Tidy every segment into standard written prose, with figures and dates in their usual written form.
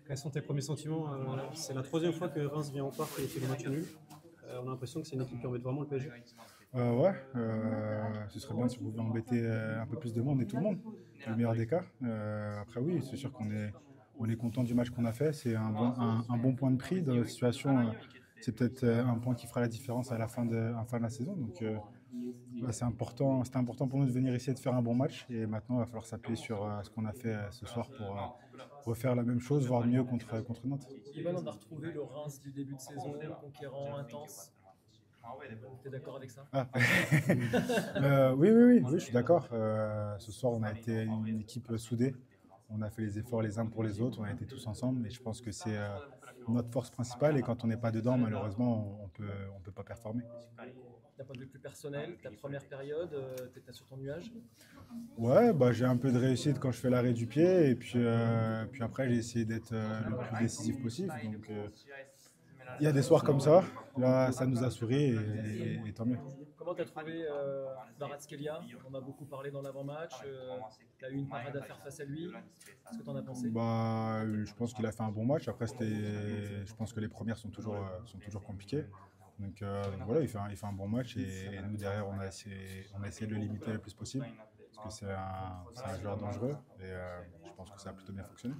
Quels sont tes premiers sentiments? C'est la troisième fois que Reims vient au parc et fait le match nul. On a l'impression que c'est une équipe qui embête vraiment le PSG. Ouais, ce serait bien si on pouvait embêter un peu plus de monde et tout le monde, le meilleur des cas. Après, oui, c'est sûr qu'on est content du match qu'on a fait. C'est un bon point de prix dans la situation. C'est peut-être un point qui fera la différence à la fin de la saison. Donc, ouais, c'était important pour nous de venir ici et de faire un bon match. Et maintenant, il va falloir s'appuyer sur ce qu'on a fait ce soir pour refaire la même chose, voire mieux contre Nantes. Ivan, on a retrouvé le Reims du début de saison, conquérant, intense. Tu es d'accord avec ça? Ah. Oui, je suis d'accord. Ce soir, on a été une équipe soudée. On a fait les efforts les uns pour les autres. On a été tous ensemble. Et je pense que c'est notre force principale. Et quand on n'est pas dedans, malheureusement, on peut pas performer. D'un point de vue plus personnel, ta première période, tu étais sur ton nuage? Ouais, bah, j'ai un peu de réussite quand je fais l'arrêt du pied. Et puis après, j'ai essayé d'être le plus décisif possible. Donc, il y a des soirs comme ça. Là, ça nous a souri et tant mieux. Comment tu as trouvé Kvaratskhelia? On en a beaucoup parlé dans l'avant-match. Tu as eu une parade à faire face à lui. Qu'est-ce que tu en as pensé? Bah, je pense qu'il a fait un bon match. Après, je pense que les premières sont toujours compliquées. Donc voilà, il fait un bon match et nous derrière, on a essayé de le limiter le plus possible parce que c'est un joueur dangereux et je pense que ça a plutôt bien fonctionné.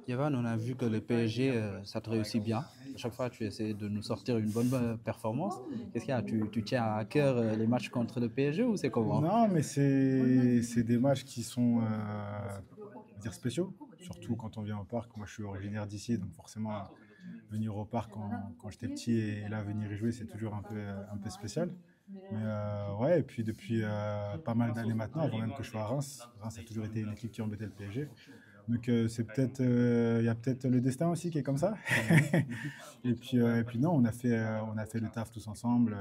Yvan, on a vu que le PSG, ça te réussit bien. À chaque fois, tu essaies de nous sortir une bonne performance. Qu'est-ce qu'il y a? Tu tiens à cœur les matchs contre le PSG ou c'est comment? Non, mais c'est des matchs qui sont on va dire spéciaux, surtout quand on vient au parc. Moi, je suis originaire d'ici, donc forcément, venir au parc quand j'étais petit et là, venir y jouer, c'est toujours un peu spécial. Mais ouais, et puis depuis pas mal d'années maintenant, avant même que je sois à Reims, Reims a toujours été une équipe qui embêtait le PSG. Donc c'est peut-être, il y a peut-être le destin aussi qui est comme ça. Et puis non, on a fait le taf tous ensemble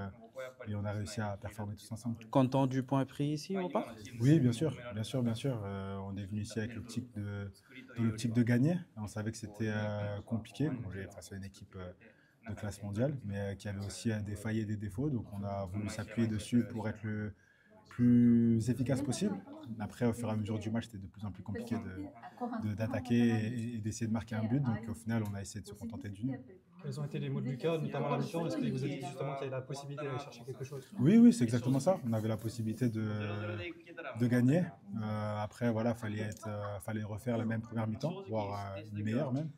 et on a réussi à performer tous ensemble. Content du point pris ici au parc? Oui, bien sûr, bien sûr, bien sûr. On est venu ici avec l'optique de gagner. On savait que c'était compliqué. On jouait face à une équipe de classe mondiale, mais qui avait aussi des failles et des défauts. Donc on a voulu s'appuyer dessus pour être le plus efficace possible. Après, au fur et à mesure du match, c'était de plus en plus compliqué d'attaquer et d'essayer de marquer un but. Donc au final, on a essayé de se contenter du nul. Quels ont été les mots de Lucas, notamment à la mi-temps? Est-ce qu'il vous a dit justement qu'il y avait la possibilité d'aller chercher quelque chose? Oui, c'est exactement ça. On avait la possibilité de gagner. Après, voilà, fallait refaire la même première mi-temps, voire une meilleure même.